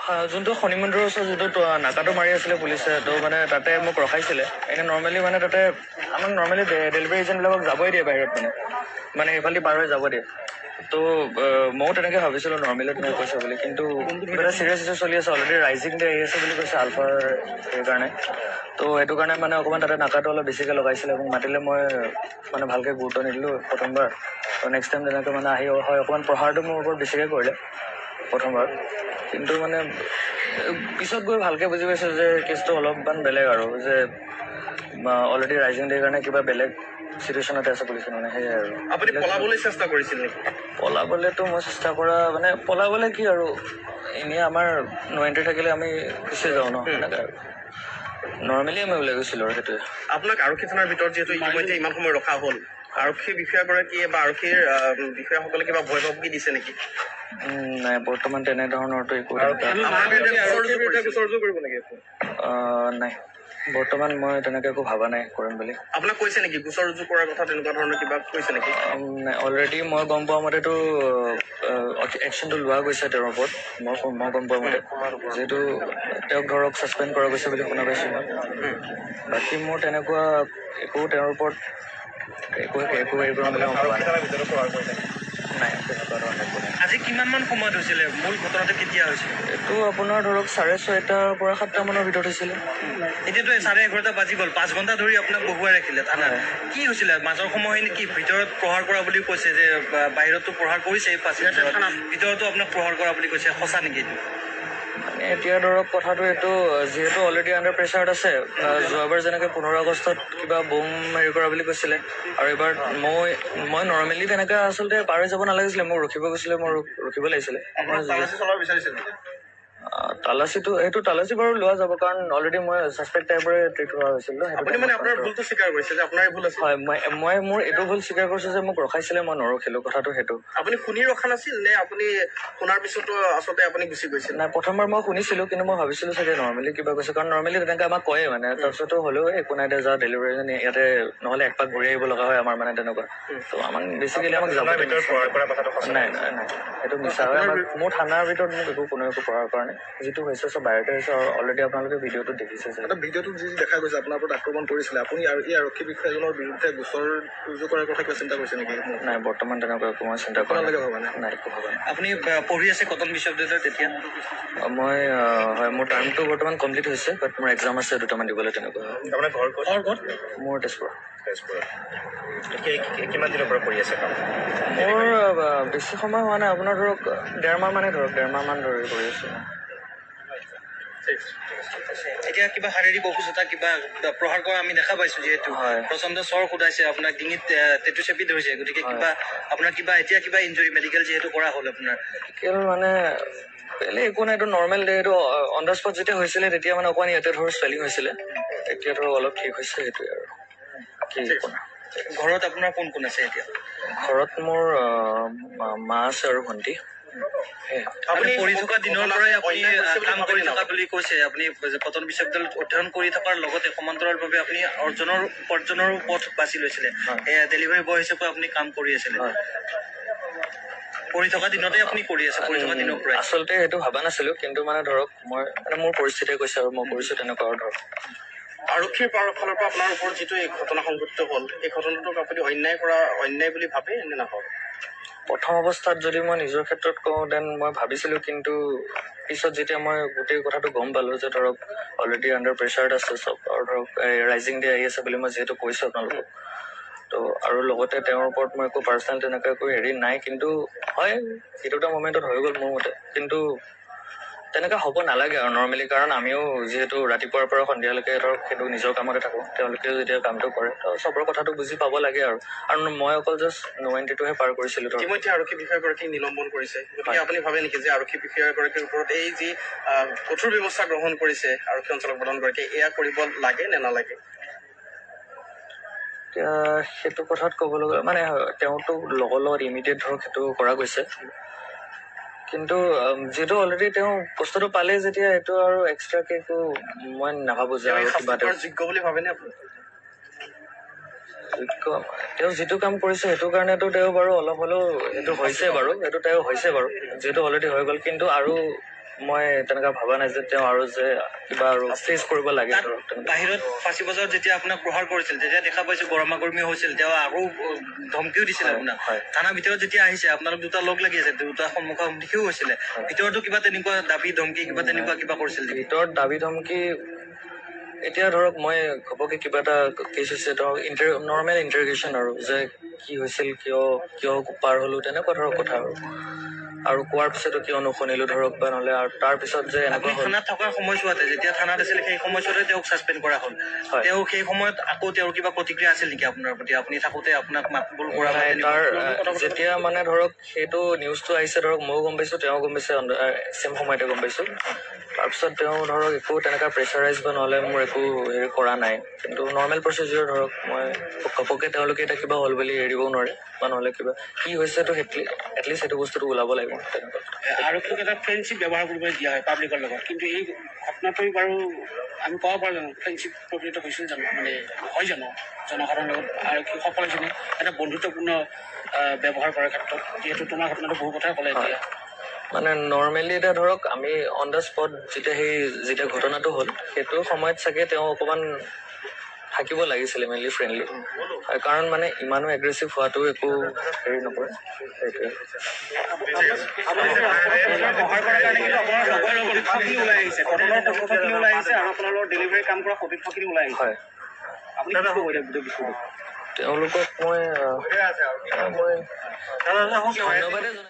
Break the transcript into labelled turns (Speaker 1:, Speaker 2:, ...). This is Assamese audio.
Speaker 1: যোনটো শনি মন্দিৰৰ ওচৰত যিটো নাকাটো মাৰি আছিলে পুলিচে, তো মানে তাতে মোক ৰখাইছিলে। এনে নৰ্মেলি মানে তাতে আমাক নৰ্মেলি ডেলিভাৰী এজেণ্টবিলাকক যাবই দিয়ে বাহিৰত, মানে সেইফালে পাৰ হৈ যাব দিয়ে। তো ময়ো তেনেকৈ ভাবিছিলোঁ নৰ্মেলি তেনেকৈ কৈছে বুলি, কিন্তু কিবা এটা চিৰিয়াছ ইছ্যু চলি আছে, অলৰেডি ৰাইজিং ডে আহি আছে বুলি কৈছে আলফাৰ সেইকাৰণে। তো সেইটো কাৰণে মানে অকণমান তাতে নাকাটো অলপ বেছিকৈ লগাইছিলে, মোক মাতিলে মই মানে ভালকৈ গুৰুত্ব নিদিলোঁ প্ৰথমবাৰ। তো নেক্সট টাইম তেনেকৈ মানে আহি হয় অকণমান প্ৰহাৰটো মোৰ ওপৰত বেছিকৈ কৰিলে প্ৰথমবাৰ। কিন্তু মানে পিছত গৈ ভালকৈ বুজি পাইছোঁ যে কেছটো অলপমান বেলেগ আৰু, যে অলৰেডি ৰাইজিং ডেৰ কাৰণে কিবা বেলেগ চিটুৱেশ্যনতে আছে পুলিচ মানে, সেয়াই আৰু।
Speaker 2: আপুনি পলাবলৈ চেষ্টা কৰিছিল নেকি?
Speaker 1: পলাবলেতো মই চেষ্টা কৰা মানে পলাবলে কি আৰু, এনেই আমাৰ নো এণ্ট্ৰি থাকিলে আমি গুচি যাওঁ ন, সেনেকৈ আৰু নৰ্মেলি আমি ওলাই গৈছিলোঁ আৰু সেইটোৱে।
Speaker 2: আপোনাক আৰক্ষী থানাৰ ভিতৰত যিহেতু ইতিমধ্যে ইমান সময় ৰখা হ'ল, আৰক্ষী বিষয়াগৰাকীয়ে বা আৰক্ষীৰ বিষয়াসকলে কিবা ভয় ভাবুকি দিছে নেকি?
Speaker 1: নাই, বৰ্তমান তেনেধৰণৰতো একো নাই। বৰ্তমান মই তেনেকৈ একো ভবা নাই কৰিম বুলি।
Speaker 2: আপোনাক কৈছে নেকি গোচৰ ৰুজু কৰাৰ কথা, তেনেকুৱা ধৰণৰ কিবা কৈছে নেকি?
Speaker 1: নাই, অলৰেডি মই গম পোৱা মতেতো একশ্যনটো লোৱা গৈছে তেওঁৰ ওপৰত। মই গম পোৱা মতে যিহেতু তেওঁক ধৰক ছাছপেণ্ড কৰা গৈছে বুলি শুনা পাইছোঁ মই। বাকী মোৰ তেনেকুৱা একো তেওঁৰ ওপৰত একো হেৰি কৰিম বুলি মই ভবা নাই।
Speaker 2: আজি কিমানমান সময়ত হৈছিলে? মূল ঘটনাটো কেতিয়া হৈছিল?
Speaker 1: এইটো আপোনাৰ ধৰক 6:30 পৰা 7টা মানৰ ভিতৰত হৈছিলে।
Speaker 2: এতিয়াতো 11:30 বাজি গ'ল, 5 ঘণ্টা ধৰি আপোনাক বহুৱাই ৰাখিলে থানাত। কি হৈছিলে মাজৰ সময়খিনি? কি ভিতৰত প্ৰহাৰ কৰা বুলি কৈছে, যে বাহিৰতো প্ৰহাৰ কৰিছে, ভিতৰতো আপোনাক প্ৰহাৰ কৰা বুলি কৈছে, সঁচা নেকি?
Speaker 1: মানে এতিয়া ধৰক কথাটো এইটো, যিহেতু অলৰেডি আণ্ডাৰ প্ৰেছাৰত আছে। যোৱাবাৰ যেনেকৈ 15 আগষ্টত কিবা বোম হেৰি কৰা বুলি কৈছিলে, আৰু এইবাৰ মই নৰ্মেলি তেনেকৈ আচলতে পাৰ হৈ যাব নালাগিছিলে, মোক ৰখিব গৈছিলে, মই ৰখিব লাগিছিলে। তালাচীটো সেইটো তালাচী বাৰু লোৱা যাব, কাৰণ অলৰেডি মই ছাছপেক্ট টাইপৰে ট্ৰিট হোৱা হৈছিল। হয়, মই মোৰ এইটো ভুল স্বীকাৰ কৰিছোঁ যে মোক ৰখাইছিলে, মই নৰখিলোঁ, কথাটো সেইটো।
Speaker 2: আপুনি শুনি ৰখা নাছিল নে? আপুনি শুনাৰ পিছতো আচলতে আপুনি গুচি গৈছিল?
Speaker 1: নাই, প্ৰথমবাৰ মই শুনিছিলোঁ, কিন্তু মই ভাবিছিলোঁ চাগে নৰ্মেলি কিবা কৈছে, কাৰণ নৰ্মেলি তেনেকৈ আমাক কয়ে মানে। তাৰপিছতো হ'লেও একো নাই দে, যা ডেলিভাৰী এজনী ইয়াতে নহ'লে একপাক ঘূৰি আহিব লগা হয় আমাৰ মানে তেনেকুৱা। ত' আমাক বেছিকেলি আমাক যাব নাই, সেইটো মিছা হয়। মোৰ থানাৰ ভিতৰত মোক কোনেও একো প্ৰহাৰ কৰা নাই। যিটো হৈছে চব বাহিৰতে হৈছে, আৰু অলৰেডি আপোনালোকে ভিডিঅ'টো দেখিছে।
Speaker 2: ভিডিঅ'টোত যি দেখা গৈছে আপোনাৰ ওপৰত আক্ৰমণ কৰিছিলে, আপুনি আৰু এই আৰক্ষী বিষয়াজনৰ বিৰুদ্ধে গোচৰ ৰুজু কৰাৰ কথা কিবা চিন্তা কৰিছে নেকি?
Speaker 1: নাই, বৰ্তমান তেনেকুৱা একো মই চিন্তা কৰা নাই, একো ভবা নাই।
Speaker 2: আপুনি পঢ়ি আছে কটন বিশ্ববিদ্যালয়ত তেতিয়া?
Speaker 1: মই হয়, মোৰ টাৰ্মটো বৰ্তমান কমপ্লিট হৈছে, বাট মোৰ এক্সাম আছে দুটামান দিবলৈ তেনেকুৱা।
Speaker 2: আপোনাৰ ঘৰ ক'ত?
Speaker 1: মোৰ তেজপুৰ।
Speaker 2: কিমান দিনৰ পৰা কৰি আছে কাম?
Speaker 1: মোৰ বেছি সময় হোৱা নাই, আপোনাৰ ধৰক 1.5 মাহ মানে ধৰক 1.5 মাহমান ধৰি কৰি আছোঁ।
Speaker 2: এতিয়া কিবা শাৰীৰিক অসুস্থতা, কিবা প্ৰহাৰ কৰা আমি দেখা পাইছো, যিহেতু প্ৰচণ্ড চৰ সোধাইছে, আপোনাৰ ডিঙিত টেটু চেপি ধৰিছে, গতিকে কিবা আপোনাৰ এতিয়া কিবা ইঞ্জুৰি মেডিকেল যিহেতু কৰা হ'ল আপোনাৰ?
Speaker 1: মানে বেলেগ একো নাই, এইটো নৰ্মেল ডে। এইটো অন দ্য স্পট যেতিয়া হৈছিলে তেতিয়া মানে অকণমান ইয়াতে ধৰক স্পেলিং হৈছিলে, এতিয়া ধৰক অলপ ঠিক হৈছে, সেইটোৱে আৰু কি একো নাই।
Speaker 2: ঘৰত আপোনাৰ কোন কোন আছে এতিয়া?
Speaker 1: ঘৰত মোৰ মা আছে আৰু ভণ্টি।
Speaker 2: আপুনি পঢ়ি থকা দিনৰ পৰাই আপুনি কাম কৰি থকা বুলি কৈছে, আপুনি কটন বিশ্ববিদ্যালয়ত অধ্যয়ন কৰি থকাৰ লগতে সমান্তৰালভাৱে আপুনি উপাৰ্জনৰো পথ বাছি লৈছিলে। ডেলিভাৰী বয় হিচাপে আপুনি কাম কৰি আছিলে, পঢ়ি থকা দিনতে আপুনি কৰি আছে, পঢ়ি থকা দিনৰ পৰাই?
Speaker 1: আচলতে সেইটো ভবা নাছিলো, কিন্তু মানে ধৰক মই মানে মোৰ পৰিস্থিতিয়ে কৈছে আৰু মই কৰিছো তেনেকুৱা। আৰু ধৰক
Speaker 2: আৰক্ষীৰ ফালৰ পৰা আপোনাৰ ওপৰত যিটো এই ঘটনা সংঘটিত হ'ল, এই ঘটনাটোক আপুনি অন্যায় বুলি ভাবে নে নাভাবে?
Speaker 1: প্ৰথম অৱস্থাত যদি মই নিজৰ ক্ষেত্ৰত কওঁ, দেন মই ভাবিছিলোঁ, কিন্তু পিছত যেতিয়া মই গোটেই কথাটো গম পালোঁ যে ধৰক অলৰেডি আণ্ডাৰ প্ৰেছাৰত আছে চব, আৰু ধৰক ৰাইজিং ডে আহি আছে বুলি মই যিহেতু কৈছোঁ আপোনালোকক, ত' আৰু লগতে তেওঁৰ ওপৰত মই একো পাৰ্চনেল তেনেকৈ একো হেৰি নাই, কিন্তু হয় সেইটো এটা মমেণ্টত হৈ গ'ল মোৰ মতে, কিন্তু তেনেকৈ হ'ব নালাগে আৰু নৰ্মেলি, কাৰণ আমিও যিহেতু ৰাতিপুৱাৰ পৰা সন্ধিয়ালৈকে ধৰক সেইটো নিজৰ কামতে থাকোঁ, তেওঁলোকেও যেতিয়া কামটো কৰে তো চবৰে কথাটো বুজি পাব লাগে আৰু মই অকল জাষ্ট নো এণ্ট্ৰিটোহে পাৰ কৰিছিলোঁ।
Speaker 2: ইতিমধ্যে আৰক্ষী বিষয়াগৰাকীক নিলম্বন কৰিছে, গতিকে আপুনি ভাবে নেকি যে আৰক্ষী বিষয়াগৰাকীৰ ওপৰত এই যি কঠোৰ ব্যৱস্থা গ্ৰহণ কৰিছে আৰক্ষী অঞ্চলক প্ৰধানগৰাকীয়ে, এয়া কৰিব লাগে নে নালাগে?
Speaker 1: এতিয়া সেইটো কথাত ক'বলৈ গ'লে মানে তেওঁতো লগৰ লগত ইমিডিয়েট ধৰক সেইটো কৰা গৈছে, কিন্তু যিহেতু অলৰেডি তেওঁ বস্তুটো পালে যেতিয়া, এইটো আৰু এক্সট্ৰাকে একো মই নাভাবোঁ যে আৰু কিবা
Speaker 2: যোগ্য বুলি ভাবেনে আপুনি?
Speaker 1: তেওঁ যিটো কাম কৰিছে সেইটো কাৰণেতো তেওঁ বাৰু অলপ হ'লেও এইটো হৈছে বাৰু, এইটো তেওঁ হৈছে বাৰু, যিহেতু অলৰেডি হৈ গ'ল, কিন্তু আৰু মই তেনেকুৱা ভবা নাই যে তেওঁ আৰু যে কিবা আৰু ফেচ কৰিব লাগে
Speaker 2: তাত
Speaker 1: ধৰক তেনেকুৱা।
Speaker 2: বাহিৰত ফাঁচী বজাৰত যেতিয়া আপোনাক প্ৰহাৰ কৰিছিল তেতিয়া দেখা পাইছো গৰমাগৰমি হৈছিল, তেওঁ আকৌ ধমকিও দিছিল
Speaker 1: হয়,
Speaker 2: আপোনাক।
Speaker 1: হয়।
Speaker 2: থানাৰ ভিতৰত যেতিয়া আহিছে আপোনালোক দুটা লগ লাগি আছে, দুটা সন্মুখাসন্মুখিও হৈছিলে, ভিতৰতো কিবা তেনেকুৱা দাবী ধমকি কিবা তেনেকুৱা কিবা কৰিছিল নেকি?
Speaker 1: ভিতৰত দাবী ধমকি এতিয়া ধৰক মই ঘপকে কিবা এটা কেছ হৈছে ধৰক নৰ্মেল ইণ্টাৰগেশ্যন আৰু যে কি হৈছিল, কিয় পাৰ হলো তেনেকুৱা ধৰক কথা আৰু কোৱাৰ পিছতো কিয় নুশুনিলো ধৰক বা নহলে আৰু তাৰ পিছত যে
Speaker 2: আপুনি
Speaker 1: এনেকুৱা হ'ল।
Speaker 2: থানাত থকাৰ সময়ছোৱাতে যেতিয়া থানাত আছিলে সেই সময়ছোৱাতে তেওঁক ছাছপেণ্ড কৰা হ'ল।
Speaker 1: হয়।
Speaker 2: তেওঁ সেই সময়ত আকৌ তেওঁৰ কিবা প্ৰতিক্ৰিয়া আছিল নেকি আপোনাৰ প্ৰতি? আপুনি থাকোতে আপোনাক মাতবোল কৰা বা
Speaker 1: নাই,
Speaker 2: তেনেকুৱা
Speaker 1: তাৰ যেতিয়া মানে ধৰক সেইটো নিউজটো আহিছে ধৰক ময়ো গম পাইছো, তেওঁ গম পাইছে, ছেম সময়তে গম পাইছো। তাৰপিছত তেওঁ ধৰক একো তেনেকুৱা প্ৰেছাৰাইজ বা নহলে মোৰ একো হেৰি কৰা নাই, কিন্তু নৰ্মেল প্ৰচিডিউৰ ধৰক মই ঘপকে তেওঁলোকে এতিয়া কিবা হ'ল বুলি এৰিবও নোৱাৰে বা নহলে কিবা কি হৈছেতো এটলিষ্ট সেইটো বস্তুটো ওলাব লাগিব তেনেকুৱা।
Speaker 3: আৰক্ষীক এটা ফ্ৰেণ্ডশ্বিপ ব্যৱহাৰ কৰিবলৈ দিয়া হয় পাব্লিকৰ লগত, কিন্তু এই ঘটনাটো বাৰু আমি ক'ব পাৰোঁ জানো ফ্ৰেণ্ডশ্বিপ প্ৰকৃত হৈছিল জানো, মানে হয় জানো জনসাধাৰণৰ লগত আৰক্ষীসকলজনে এটা বন্ধুত্বপূৰ্ণ ব্যৱহাৰ কৰাৰ ক্ষেত্ৰত? যিহেতু তোমাৰ ঘটনাটো বহু কথাই ক'লে এতিয়া।
Speaker 1: মানে নৰ্মেলি এতিয়া ধৰক আমি অন দ্য স্পট যেতিয়া ঘটনাটো হ'ল সেইটো সময়ত চাগে তেওঁ অকণমান থাকিব লাগিছিলে মেইনলি ফ্ৰেণ্ডলি, কাৰণ মানে ইমানো এগ্ৰেছিভ হোৱাটো একো হেৰি নকৰে সেইটোৱে।
Speaker 3: ব্যৱহাৰ কৰাৰ কাৰণে কিন্তু আপোনাৰ লগৰ সতীৰ্থখিনি ওলাই আহিছে, ঘটনাৰ সতীৰ্থখিনি ওলাই আহিছে আৰু আপোনালোকৰ ডেলিভাৰী কাম কৰা সতীৰ্থখিনি ওলাই আহিছে।
Speaker 1: হয়,
Speaker 3: আপুনি কি ক'ব এতিয়া গোটেই বিষয়টো?
Speaker 1: তেওঁলোকক মই ধন্যবাদে জনাইছোঁ।